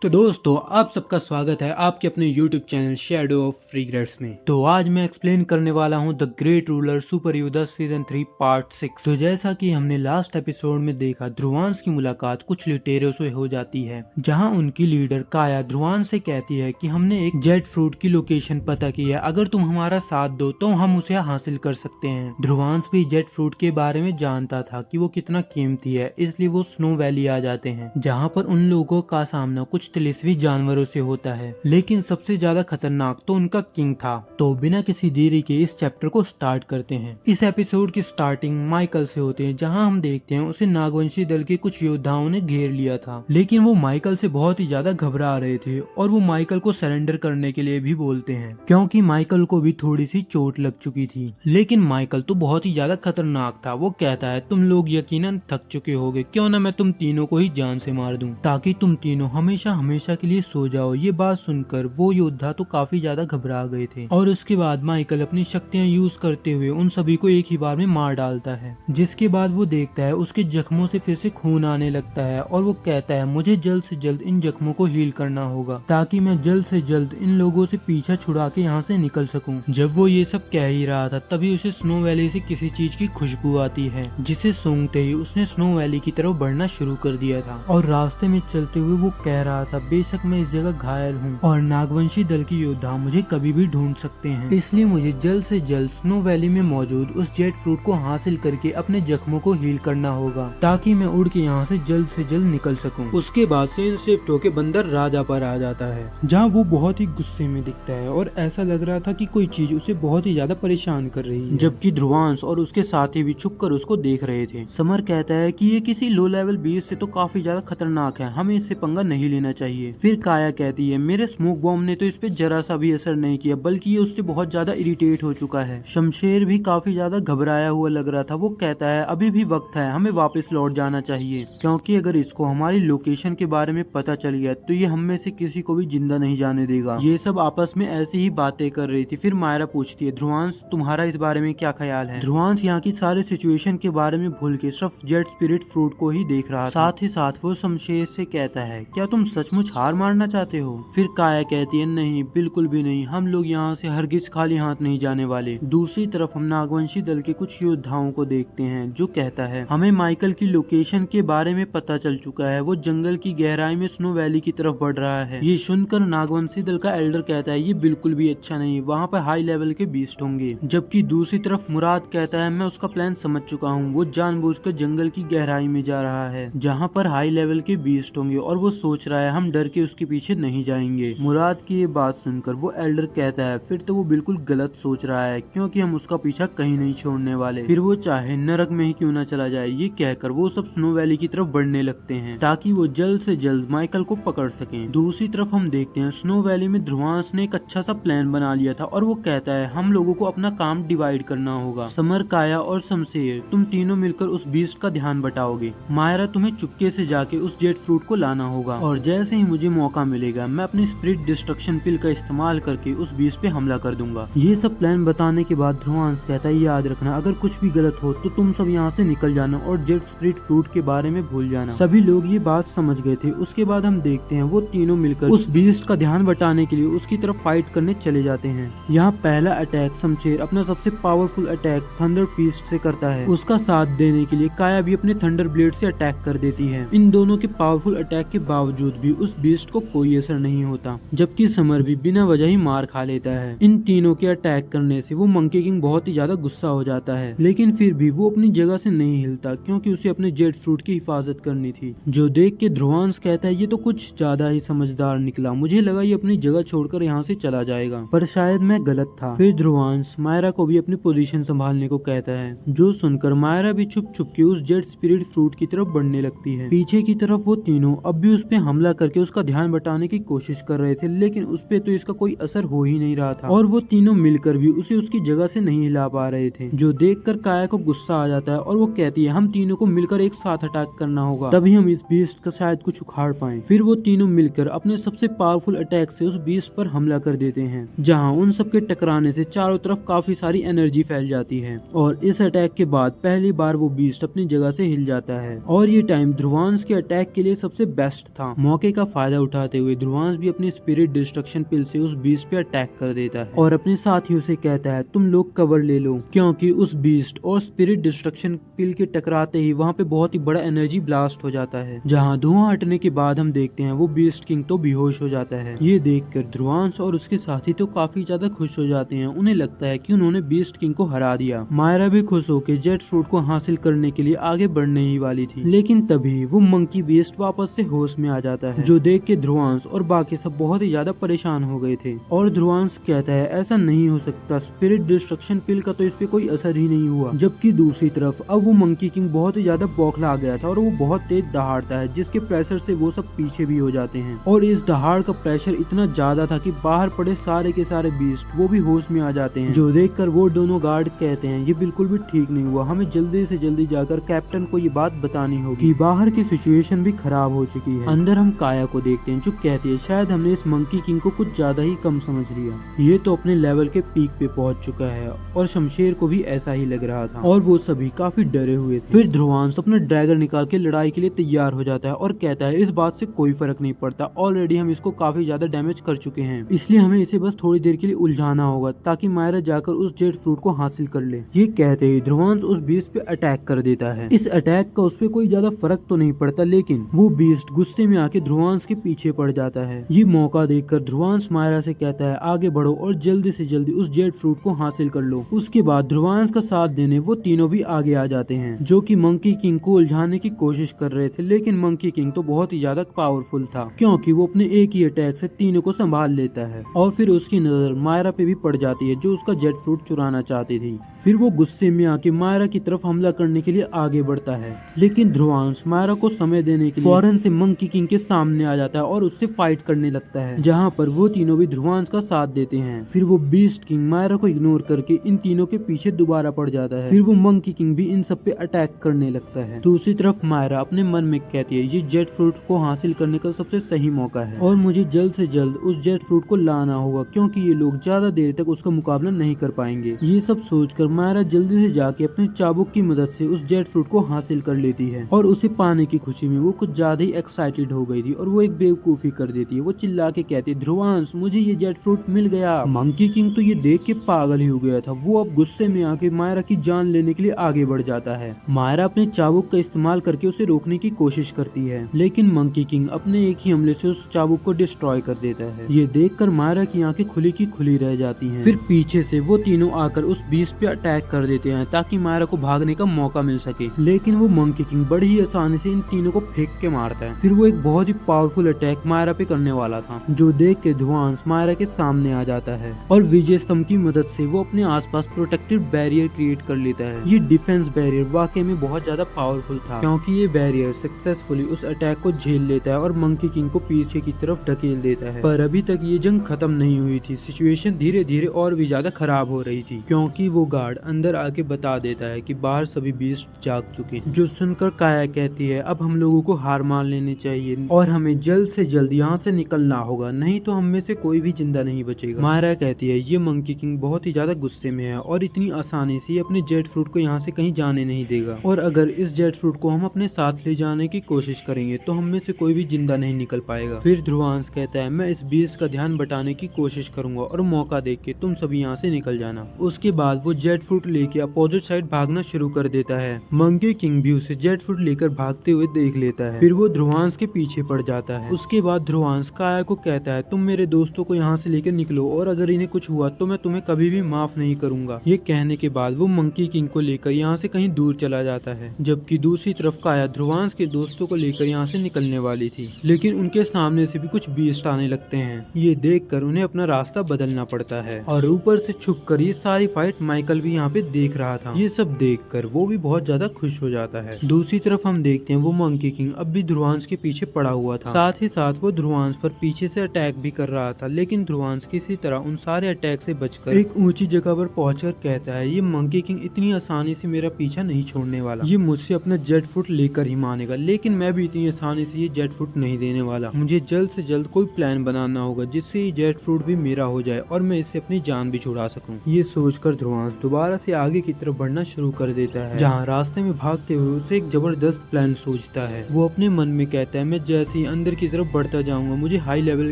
तो दोस्तों आप सबका स्वागत है आपके अपने YouTube channel shadow of regrets में। तो आज मैं एक्सप्लेन करने वाला हूँ द ग्रेट रूलर सुपर योद्धा सीजन 3 पार्ट 6। तो जैसा कि हमने लास्ट एपिसोड में देखा, ध्रुवांश की मुलाकात कुछ लुटेरों से हो जाती है, जहाँ उनकी लीडर काया ध्रुवांश से कहती है कि हमने एक जेट फ्रूट की लोकेशन पता की है, अगर तुम हमारा साथ दो तो हम उसे हासिल कर सकते हैं। ध्रुवांश भी जेट फ्रूट के बारे में जानता था कि वो कितना कीमती है, इसलिए वो स्नो वैली आ जाते हैं, जहाँ पर उन लोगों का सामना कुछ तिलिस्मी जानवरों से होता है, लेकिन सबसे ज्यादा खतरनाक तो उनका किंग था। तो बिना किसी देरी के इस चैप्टर को स्टार्ट करते हैं। इस एपिसोड की स्टार्टिंग माइकल से होते हैं, जहां हम देखते हैं उसे नागवंशी दल के कुछ योद्धाओं ने घेर लिया था, लेकिन वो माइकल से बहुत ही ज्यादा घबरा रहे थे और वो माइकल को सरेंडर करने के लिए भी बोलते हैं, क्योंकि माइकल को भी थोड़ी सी चोट लग चुकी थी। लेकिन माइकल तो बहुत ही ज्यादा खतरनाक था। वो कहता है तुम लोग यकीनन थक चुके होगे, क्यों ना मैं तुम तीनों को ही जान से मार दूं, ताकि तुम तीनों हमेशा हमेशा के लिए सो जाओ। ये बात सुनकर वो योद्धा तो काफी ज्यादा घबरा गए थे और उसके बाद माइकल अपनी शक्तियां यूज करते हुए उन सभी को एक ही बार में मार डालता है, जिसके बाद वो देखता है उसके जख्मों से फिर से खून आने लगता है और वो कहता है मुझे जल्द से जल्द इन जख्मों को हील करना होगा, ताकि मैं जल्द से जल्द इन लोगों से पीछा छुड़ा के यहाँ से निकल सकूं। जब वो ये सब कह ही रहा था, तभी उसे स्नो वैली से किसी चीज की खुशबू आती है, जिसे सूंघते ही उसने स्नो वैली की तरफ बढ़ना शुरू कर दिया था। और रास्ते में चलते हुए वो कह रहा था बेशक मैं इस जगह घायल हूँ और नागवंशी दल की योद्धा मुझे कभी भी ढूंढ सकते हैं, इसलिए मुझे जल्द से जल्द स्नो वैली में मौजूद उस जेट फ्रूट को हासिल करके अपने जख्मों को हील करना होगा, ताकि मैं उड़ के यहाँ से जल्द निकल सकूं। उसके बाद से शिफ्ट होके बंदर राजा पर आ जाता है, जहाँ वो बहुत ही गुस्से में दिखता है और ऐसा लग रहा था कि कोई चीज उसे बहुत ही ज्यादा परेशान कर रही है, जबकि ध्रुवांश और उसके साथी भी छुपकर उसको देख रहे थे। समर कहता है कि ये किसी लो लेवल बीस्ट से तो काफी ज्यादा खतरनाक है, हमें इससे पंगा नहीं लेना चाहिए। फिर काया कहती है मेरे स्मोक बॉम्ब ने तो इस पे जरा सा भी असर नहीं किया, बल्कि ये उससे बहुत ज्यादा इरिटेट हो चुका है। शमशेर भी काफी ज्यादा घबराया हुआ लग रहा था। वो कहता है अभी भी वक्त है, हमें वापस लौट जाना चाहिए, क्योंकि अगर इसको हमारी लोकेशन के बारे में पता चल गया तो ये हम में से किसी को भी जिंदा नहीं जाने देगा। ये सब आपस में ऐसी ही बातें कर रही थी। फिर मायरा पूछती है ध्रुवांश तुम्हारा इस बारे में क्या ख्याल है। ध्रुवांश यहाँ की सारी सिचुएशन के बारे में भूल के सिर्फ जेट स्पिरिट फ्रूट को ही देख रहा था। साथ ही साथ वो शमशेर से कहता है क्या तुम सचमुच हार मारना चाहते हो। फिर काया कहती है नहीं, बिल्कुल भी नहीं, हम लोग यहाँ से हरगिज खाली हाथ नहीं जाने वाले। दूसरी तरफ हम नागवंशी दल के कुछ योद्धाओं को देखते हैं, जो कहता है हमें माइकल की लोकेशन के बारे में पता चल चुका है, वो जंगल की गहराई में स्नो वैली की तरफ बढ़ रहा है। ये सुनकर नागवंशी दल का एल्डर कहता है ये बिल्कुल भी अच्छा नहीं, वहाँ पर हाई लेवल के बीस्ट होंगे। जबकि दूसरी तरफ मुराद कहता है मैं उसका प्लान समझ चुका हूँ, वो जानबूझकर जंगल की गहराई में जा रहा है, जहाँ पर हाई लेवल के बीस्ट होंगे, और वो सोच रहा है हम डर के उसके पीछे नहीं जाएंगे। मुराद की ये बात सुनकर वो एल्डर कहता है फिर तो वो बिल्कुल गलत सोच रहा है, क्योंकि हम उसका पीछा कहीं नहीं छोड़ने वाले, फिर वो चाहे नरक में ही क्यों ना चला जाए। ये कहकर वो सब स्नो वैली की तरफ बढ़ने लगते हैं, ताकि वो जल्द से जल्द माइकल को पकड़ सकें। दूसरी तरफ हम देखते हैं स्नो वैली में ध्रुवांश ने एक अच्छा सा प्लान बना लिया था, और वो कहता है हम लोगों को अपना काम डिवाइड करना होगा। समर, काया और शमशेर तुम तीनों मिलकर उस बीस्ट का ध्यान बटाओगे। मायरा तुम्हें चुपके से जाके उस जेट फ्रूट को लाना होगा, और जैसे ही मुझे मौका मिलेगा मैं अपनी स्पिरिट डिस्ट्रक्शन पिल का इस्तेमाल करके उस बीस्ट पे हमला कर दूंगा। ये सब प्लान बताने के बाद ध्रुवांश कहता है याद रखना अगर कुछ भी गलत हो तो तुम सब यहाँ से निकल जाना और जेट स्पिरिट फ्रूट के बारे में भूल जाना। सभी लोग ये बात समझ गए थे। उसके बाद हम देखते हैं वो तीनों मिलकर उस बीस्ट का ध्यान बटाने के लिए उसकी तरफ फाइट करने चले जाते हैं। यहाँ पहला अटैक शमशेर अपना सबसे पावरफुल अटैक थंडर फीस्ट से करता है। उसका साथ देने के लिए काया भी अपने थंडर ब्लेड से अटैक कर देती है। इन दोनों के पावरफुल अटैक के बावजूद भी उस बीस्ट को कोई असर नहीं होता, जबकि समर भी बिना वजह ही मार खा लेता है। इन तीनों के अटैक करने से वो मंकी किंग बहुत ही ज्यादा गुस्सा हो जाता है, लेकिन फिर भी वो अपनी जगह से नहीं हिलता, क्योंकि उसे अपने जेट फ्रूट की हिफाजत करनी थी। जो देख के ध्रुवांश कहता है ये तो कुछ ज्यादा ही समझदार निकला, मुझे लगा ये अपनी जगह छोड़कर यहाँ से चला जाएगा, पर शायद मैं गलत था। फिर ध्रुवांश मायरा को भी अपनी पोजीशन संभालने को कहता है, जो सुनकर मायरा भी छुप छुप के उस जेट स्पिरिट फ्रूट की तरफ बढ़ने लगती है। पीछे की तरफ वो तीनों अब भी उस पे हमला करके उसका ध्यान बटाने की कोशिश कर रहे थे, लेकिन उस पे तो इसका कोई असर हो ही नहीं रहा था, और वो तीनों मिलकर भी उसे उसकी जगह से नहीं हिला पा रहे थे। जो देखकर काया को गुस्सा आ जाता है और वो कहती है हम तीनों को मिलकर एक साथ अटैक करना होगा, तभी हम इस बीस्ट का शायद कुछ उखाड़ पाएं। फिर वो तीनों मिलकर अपने सबसे पावरफुल अटैक से उस बीस्ट पर हमला कर देते हैं, जहाँ उन सबके टकराने से चारों तरफ काफी सारी एनर्जी फैल जाती है, और इस अटैक के बाद पहली बार वो बीस्ट अपनी जगह से हिल जाता है। और ये टाइम ध्रुवांश के अटैक के लिए सबसे बेस्ट था। मौके मौके का फायदा उठाते हुए ध्रुवांश भी अपनी स्पिरिट डिस्ट्रक्शन पिल से उस बीस्ट पे अटैक कर देता है और अपने साथियों से कहता है तुम लोग कवर ले लो, क्योंकि उस बीस्ट और स्पिरिट डिस्ट्रक्शन पिल के टकराते ही वहाँ पे बहुत ही बड़ा एनर्जी ब्लास्ट हो जाता है, जहाँ धुआं हटने के बाद हम देखते हैं वो बीस्ट किंग तो बेहोश हो जाता है। ये देखकर ध्रुवांश और उसके साथी तो काफी ज्यादा खुश हो जाते हैं, उन्हें लगता है कि उन्होंने बीस्ट किंग को हरा दिया। मायरा भी खुश होकर जेट फ्रूट को हासिल करने के लिए आगे बढ़ने ही वाली थी, लेकिन तभी वो मंकी बीस्ट वापस से होश में आ जाता है, जो देख के ध्रुवांश और बाकी सब बहुत ही ज्यादा परेशान हो गए थे। और ध्रुवांश कहता है ऐसा नहीं हो सकता, स्पिरिट डिस्ट्रक्शन पिल का तो इस पे कोई असर ही नहीं हुआ। जबकि दूसरी तरफ अब वो मंकी किंग बहुत ही ज्यादा बौखला गया था और वो बहुत तेज दहाड़ता है, जिसके प्रेशर से वो सब पीछे भी हो जाते हैं। और इस दहाड़ का प्रेशर इतना ज्यादा था कि बाहर पड़े सारे के सारे बीस्ट वो भी होश में आ जाते हैं, जो देखकर वो दोनों गार्ड कहते हैं ये बिल्कुल भी ठीक नहीं हुआ, हमें जल्दी से जल्दी जाकर कैप्टन को ये बात बतानी होगी। बाहर की सिचुएशन भी खराब हो चुकी है। अंदर हम काया को देखते हैं जो कहती है शायद हमने इस मंकी किंग को कुछ ज्यादा ही कम समझ लिया, ये तो अपने लेवल के पीक पे पहुंच चुका है। और शमशेर को भी ऐसा ही लग रहा था और वो सभी काफी डरे हुए थे। फिर ध्रुवांश अपना ड्रैगन निकाल के लड़ाई के लिए तैयार हो जाता है और कहता है इस बात से कोई फर्क नहीं पड़ता, ऑलरेडी हम इसको काफी ज्यादा डैमेज कर चुके हैं, इसलिए हमें इसे बस थोड़ी देर के लिए उलझाना होगा ताकि मायरा जाकर उस जेट फ्रूट को हासिल कर ले। ये कहते ही ध्रुवांश उस बीस्ट पे अटैक कर देता है। इस अटैक का उस पे कोई ज्यादा फर्क तो नहीं पड़ता, लेकिन वो बीस्ट गुस्से में आके ध्रुवांश के पीछे पड़ जाता है। ये मौका देखकर ध्रुवांश मायरा से कहता है आगे बढ़ो और जल्दी से जल्दी उस जेट फ्रूट को हासिल कर लो। उसके बाद ध्रुवांश का साथ देने वो तीनों भी आगे आ जाते हैं, जो कि मंकी किंग को उलझाने की कोशिश कर रहे थे, लेकिन मंकी किंग तो बहुत ही ज्यादा पावरफुल था, क्योंकि वो अपने एक ही अटैक से तीनों को संभाल लेता है। और फिर उसकी नजर मायरा पे भी पड़ जाती है, जो उसका जेट फ्रूट चुराना चाहती थी। फिर वो गुस्से में आके मायरा की तरफ हमला करने के लिए आगे बढ़ता है, लेकिन ध्रुवांश मायरा को समय देने के लिए फौरन से मंकी किंग के सामने आ जाता है और उससे फाइट करने लगता है, जहाँ पर वो तीनों भी ध्रुवांश का साथ देते हैं। फिर वो बीस्ट किंग मायरा को इग्नोर करके इन तीनों के पीछे दोबारा पड़ जाता है। फिर वो मंकी किंग भी इन सब पे अटैक करने लगता है। दूसरी तरफ मायरा अपने मन में कहती है ये जेट फ्रूट को हासिल करने का सबसे सही मौका है और मुझे जल्द से जल्द उस जेट फ्रूट को लाना होगा, क्योंकि ये लोग ज्यादा देर तक उसका मुकाबला नहीं कर पाएंगे। ये सब सोचकर मायरा जल्दी से जाके अपने चाबुक की मदद से उस जेट फ्रूट को हासिल कर लेती है और उसे पाने की खुशी में वो कुछ ज्यादा ही एक्साइटेड हो गई थी और वो एक बेवकूफी कर देती है। वो चिल्ला के कहती है ध्रुवांश मुझे ये जेट फ्रूट मिल गया। मंकी किंग तो ये देख के पागल ही हो गया था, वो अब गुस्से में आके मायरा की जान लेने के लिए आगे बढ़ जाता है। मायरा अपने चाबुक का इस्तेमाल करके उसे रोकने की कोशिश करती है, लेकिन मंकी किंग अपने एक ही हमले से उस चाबुक को डिस्ट्रॉय कर देता है। ये देखकर मायरा की आंखें खुली की खुली रह जाती हैं। फिर पीछे से वो तीनों आकर उस बीस्ट पे अटैक कर देते हैं ताकि मायरा को भागने का मौका मिल सके, लेकिन वो मंकी किंग बड़ी ही आसानी से इन तीनों को फेंक के मारता है। फिर वो एक बहुत ही पावरफुल अटैक मायरा पे करने वाला था, जो देख के ध्रुवांश मायरा के सामने आ जाता है और विजय स्तंभ की मदद से वो अपने आसपास प्रोटेक्टिव बैरियर क्रिएट कर लेता है। ये डिफेंस बैरियर वाकई में बहुत ज्यादा पावरफुल था, क्योंकि ये बैरियर सक्सेसफुली उस अटैक को झेल लेता है और मंकी किंग को पीछे की तरफ ढकेल देता है। पर अभी तक ये जंग खत्म नहीं हुई थी, सिचुएशन धीरे धीरे और भी ज्यादा खराब हो रही थी, क्योंकि वो गार्ड अंदर आके बता देता है कि बाहर सभी बीस्ट जाग चुके हैं। जो सुनकर काया कहती है अब हम लोगों को हार मान लेनी चाहिए और हमें जल्द से जल्द यहाँ से निकलना होगा, नहीं तो हम में से कोई भी जिंदा नहीं बचेगा। मायरा कहती है ये मंकी किंग बहुत ही ज्यादा गुस्से में है और इतनी आसानी से अपने जेट फ्रूट को यहाँ से कहीं जाने नहीं देगा, और अगर इस जेट फ्रूट को हम अपने साथ ले जाने की कोशिश करेंगे तो हम में से कोई भी जिंदा नहीं निकल पाएगा। फिर ध्रुवांश कहता है मैं इस बीस्ट का ध्यान बटाने की कोशिश करूंगा और मौका देख के तुम सभी यहाँ से निकल जाना। उसके बाद वो जेट फ्रूट लेके अपोजिट साइड भागना शुरू कर देता है। मंकी किंग भी उसे जेट फ्रूट लेकर भागते हुए देख लेता है। फिर वो ध्रुवांश के पीछे पड़ जाता है। उसके बाद ध्रुवांश काया को कहता है तुम मेरे दोस्तों को यहाँ से लेकर निकलो और अगर इन्हें कुछ हुआ तो मैं तुम्हें कभी भी माफ नहीं करूंगा। ये कहने के बाद वो मंकी किंग को लेकर यहाँ से कहीं दूर चला जाता है, जबकि दूसरी तरफ काया ध्रुवांश के दोस्तों को लेकर यहाँ से निकलने वाली थी, लेकिन उनके सामने से भी कुछ बीस्ट आने लगते हैं। ये देखकर उन्हें अपना रास्ता बदलना पड़ता है और ऊपर से छुपकर ये सारी फाइट माइकल भी यहाँ पे देख रहा था। ये सब देखकर वो भी बहुत ज्यादा खुश हो जाता है। दूसरी तरफ हम देखते हैं वो मंकी किंग अब भी ध्रुवांश के पीछे पड़ा हुआ था, साथ ही साथ वो ध्रुवांश पर पीछे से अटैक भी कर रहा था, लेकिन ध्रुवांश किसी तरह उन सारे अटैक से बचकर एक ऊंची जगह पर पहुंचकर कहता है ये मंकी किंग इतनी आसानी से मेरा पीछा नहीं छोड़ने वाला, ये मुझसे अपना जेट फ्रूट लेकर ही मानेगा, लेकिन मैं भी इतनी आसानी से ये जेट फ्रूट नहीं देने वाला। मुझे जल्द से जल्द कोई प्लान बनाना होगा जिससे ये जेट फ्रूट भी मेरा हो जाए और मैं इससे अपनी जान भी छुड़ा सकूं। ये सोचकर ध्रुवांश दोबारा से आगे की तरफ बढ़ना शुरू कर देता है, जहाँ रास्ते में भागते हुए उसे एक जबरदस्त प्लान सोचता है। वो अपने मन में कहता है मैं जैसे ही अंदर की तरफ बढ़ता जाऊंगा मुझे हाई लेवल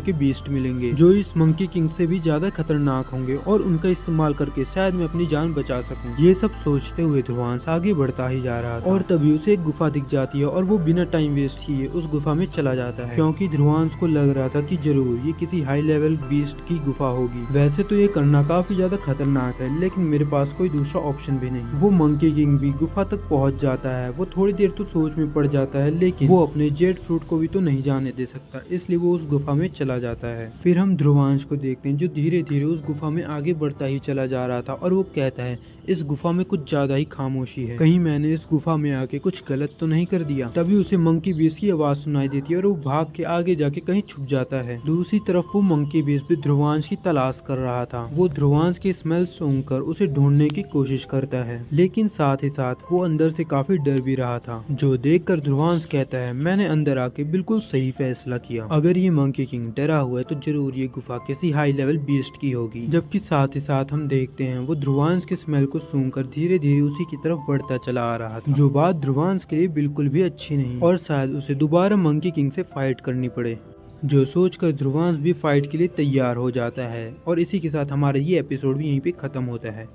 के बीस्ट मिलेंगे जो इस मंकी किंग से भी ज्यादा खतरनाक होंगे और उनका इस्तेमाल करके शायद मैं अपनी जान बचा सकूं। ये सब सोचते हुए ध्रुवांश आगे बढ़ता ही जा रहा था और तभी उसे एक गुफा दिख जाती है और वो बिना टाइम वेस्ट किए उस गुफा में चला जाता है क्योंकि ध्रुवांश को लग रहा था कि जरूर ये किसी हाई लेवल बीस्ट की गुफा होगी। वैसे तो ये करना काफी ज्यादा खतरनाक है लेकिन मेरे पास कोई दूसरा ऑप्शन भी नहीं। वो मंकी किंग भी गुफा तक पहुंच जाता है। वो थोड़ी देर तो सोच में पड़ जाता है लेकिन वो अपने जेड फ्रूट को भी तो नहीं जाने दे सकता, इसलिए वो उस गुफा में चला जाता है। फिर हम ध्रुवांश को देखते हैं जो धीरे धीरे उस गुफा में आगे बढ़ता ही चला जा रहा था और वो कहता है इस गुफा में कुछ ज्यादा ही खामोशी है, कहीं मैंने इस गुफा में आके कुछ गलत तो नहीं कर दिया। तभी उसे मंकी बीस्ट की आवाज सुनाई देती है और वो भाग के आगे जाके कहीं छुप जाता है। दूसरी तरफ वो मंकी बीस्ट भी ध्रुवांश की तलाश कर रहा था। वो ध्रुवांश की स्मेल सूंघकर उसे ढूंढने की कोशिश करता है लेकिन साथ ही साथ वो अंदर से काफी डर भी रहा था, जो देखकर ध्रुवांश कहता है मैंने अंदर आके बिल्कुल सही फैसला किया। अगर ये मंकी किंग डरा हुआ है तो जरूर ये गुफा किसी हाई लेवल बीस्ट की होगी। जबकि साथ ही साथ हम देखते हैं वो ध्रुवांश के स्मेल को सूंघकर धीरे धीरे उसी की तरफ बढ़ता चला आ रहा था, जो बात ध्रुवांश के लिए बिल्कुल भी अच्छी नहीं और शायद उसे दोबारा मंकी किंग से फाइट करनी पड़े, जो सोचकर ध्रुवांश भी फाइट के लिए तैयार हो जाता है। और इसी के साथ हमारा ये एपिसोड भी यहीं पे खत्म होता है।